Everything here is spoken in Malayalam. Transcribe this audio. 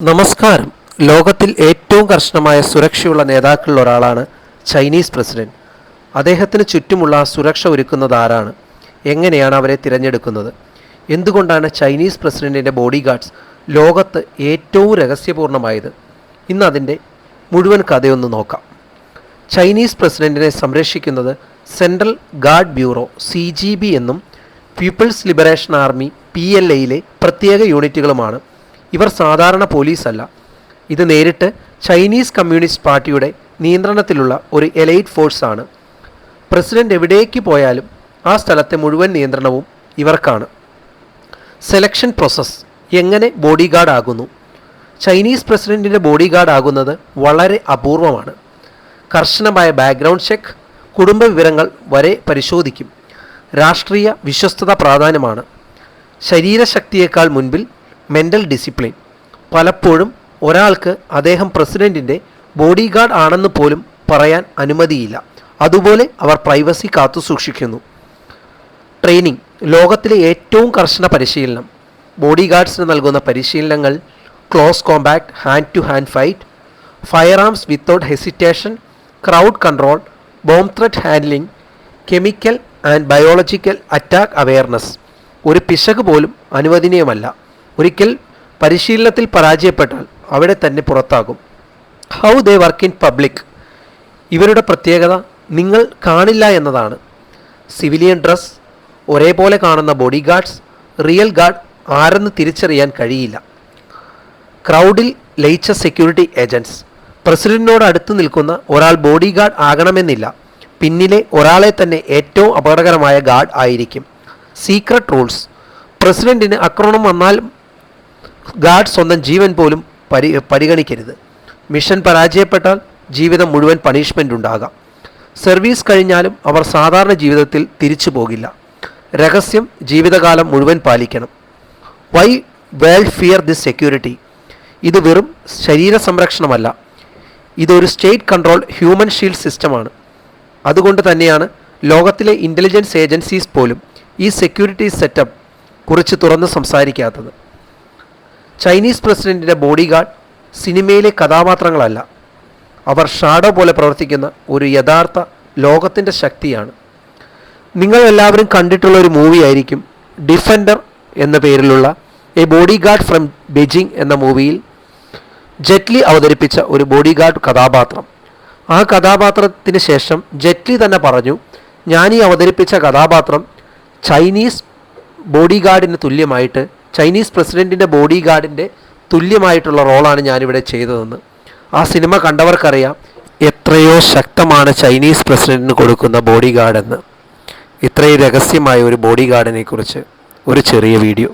നമസ്കാരം. ലോകത്തിൽ ഏറ്റവും കർശനമായ സുരക്ഷയുള്ള നേതാക്കളിൽ ഒരാളാണ് ചൈനീസ് പ്രസിഡന്റ്. അദ്ദേഹത്തിന് ചുറ്റുമുള്ള സുരക്ഷ ഒരുക്കുന്നത് ആരാണ്? എങ്ങനെയാണ് അവരെ തിരഞ്ഞെടുക്കുന്നത്? എന്തുകൊണ്ടാണ് ചൈനീസ് പ്രസിഡന്റിൻ്റെ ബോഡി ഗാർഡ്സ് ലോകത്ത് ഏറ്റവും രഹസ്യപൂർണ്ണമായത്? ഇന്ന് അതിൻ്റെ മുഴുവൻ കഥയൊന്ന് നോക്കാം. ചൈനീസ് പ്രസിഡന്റിനെ സംരക്ഷിക്കുന്നത് സെൻട്രൽ ഗാർഡ് ബ്യൂറോ CGB എന്നും പീപ്പിൾസ് ലിബറേഷൻ ആർമി PLAയിലെ പ്രത്യേക യൂണിറ്റുകളുമാണ്. ഇവർ സാധാരണ പോലീസല്ല. ഇത് നേരിട്ട് ചൈനീസ് കമ്മ്യൂണിസ്റ്റ് പാർട്ടിയുടെ നിയന്ത്രണത്തിലുള്ള ഒരു എലൈറ്റ് ഫോഴ്സാണ്. പ്രസിഡന്റ് എവിടേക്ക് പോയാലും ആ സ്ഥലത്തെ മുഴുവൻ നിയന്ത്രണവും ഇവർക്കാണ്. Selection process. എങ്ങനെ ബോഡി ഗാർഡ് ആകുന്നു? ചൈനീസ് പ്രസിഡന്റിൻ്റെ ബോഡി ഗാർഡ് ആകുന്നത് വളരെ അപൂർവമാണ്. കർശനമായ ബാക്ക്ഗ്രൗണ്ട് ചെക്ക്, കുടുംബ വിവരങ്ങൾ വരെ പരിശോധിക്കും. രാഷ്ട്രീയ വിശ്വസ്തത പ്രാധാന്യമാണ്. ശരീരശക്തിയേക്കാൾ മുൻപിൽ മെൻ്റൽ ഡിസിപ്ലിൻ. പലപ്പോഴും ഒരാൾക്ക് അദ്ദേഹം പ്രസിഡന്റിൻ്റെ ബോഡി ഗാർഡ് ആണെന്ന് പോലും പറയാൻ അനുമതിയില്ല. അതുപോലെ അവർ പ്രൈവസി കാത്തു സൂക്ഷിക്കുന്നു. ട്രെയിനിങ്. ലോകത്തിലെ ഏറ്റവും കർശന പരിശീലനം. ബോഡി ഗാർഡ്സിന് നൽകുന്ന പരിശീലനങ്ങൾ close compact, hand to hand fight, fire arms without hesitation, crowd control, bomb threat handling, chemical and biological attack awareness. ഒരു പിശക് പോലും അനുവദനീയമല്ല. ഒരിക്കൽ പരിശീലനത്തിൽ പരാജയപ്പെട്ടാൽ അവിടെ തന്നെ പുറത്താകും. How they work in public. ഇവരുടെ പ്രത്യേകത നിങ്ങൾ കാണില്ല എന്നതാണ്. സിവിലിയൻ ഡ്രസ്, ഒരേപോലെ കാണുന്ന ബോഡി ഗാർഡ്സ്. റിയൽ ഗാർഡ് ആരെന്ന് തിരിച്ചറിയാൻ കഴിയില്ല. ക്രൗഡിൽ ലയിച്ച സെക്യൂരിറ്റി ഏജൻറ്റ്സ്. പ്രസിഡന്റിനോട് അടുത്ത് നിൽക്കുന്ന ഒരാൾ ബോഡി ഗാർഡ് ആകണമെന്നില്ല. പിന്നിലെ ഒരാളെ തന്നെ ഏറ്റവും അപകടകരമായ ഗാർഡ് ആയിരിക്കും. Secret rules. പ്രസിഡന്റിന് ആക്രമണം വന്നാൽ ഗാർഡ് സ്വന്തം ജീവൻ പോലും പരിഗണിക്കരുത്. മിഷൻ പരാജയപ്പെട്ടാൽ ജീവിതം മുഴുവൻ പണിഷ്മെൻ്റ് ഉണ്ടാകാം. സർവീസ് കഴിഞ്ഞാലും അവർ സാധാരണ ജീവിതത്തിൽ തിരിച്ചു പോകില്ല. രഹസ്യം ജീവിതകാലം മുഴുവൻ പാലിക്കണം. Why world fear this security. ഇത് വെറും ശരീര സംരക്ഷണമല്ല, ഇതൊരു സ്റ്റേറ്റ് കൺട്രോൾ ഹ്യൂമൻ ഷീൽഡ് സിസ്റ്റമാണ്. അതുകൊണ്ട് തന്നെയാണ് ലോകത്തിലെ ഇൻ്റലിജൻസ് ഏജൻസീസ് പോലും ഈ സെക്യൂരിറ്റി സെറ്റപ്പ് കുറിച്ച് തുറന്ന് സംസാരിക്കാത്തത്. ചൈനീസ് പ്രസിഡന്റിൻ്റെ ബോഡി ഗാർഡ് സിനിമയിലെ കഥാപാത്രങ്ങളല്ല. അവർ ഷാഡോ പോലെ പ്രവർത്തിക്കുന്ന ഒരു യഥാർത്ഥ ലോകത്തിൻ്റെ ശക്തിയാണ്. നിങ്ങളെല്ലാവരും കണ്ടിട്ടുള്ള ഒരു മൂവി ആയിരിക്കും ഡിഫൻഡർ എന്ന പേരിലുള്ള എ ബോഡി ഗാർഡ് ഫ്രം ബെജിംഗ് എന്ന മൂവിയിൽ ജെറ്റ്ലി അവതരിപ്പിച്ച ഒരു ബോഡി ഗാർഡ് കഥാപാത്രം. ആ കഥാപാത്രത്തിന് ശേഷം ജെറ്റ്ലി തന്നെ പറഞ്ഞു, ഞാൻ ഈ അവതരിപ്പിച്ച കഥാപാത്രം ചൈനീസ് ബോഡി ഗാർഡിന് തുല്യമായിട്ട്, ചൈനീസ് പ്രസിഡന്റിൻ്റെ ബോഡി ഗാർഡിൻ്റെ തുല്യമായിട്ടുള്ള റോളാണ് ഞാനിവിടെ ചെയ്തതെന്ന്. ആ സിനിമ കണ്ടവർക്കറിയാം എത്രയോ ശക്തമാണ് ചൈനീസ് പ്രസിഡന്റിന് കൊടുക്കുന്ന ബോഡി ഗാർഡെന്ന്. ഇത്രയും രഹസ്യമായ ഒരു ബോഡി ഗാർഡിനെ കുറിച്ച് ഒരു ചെറിയ വീഡിയോ.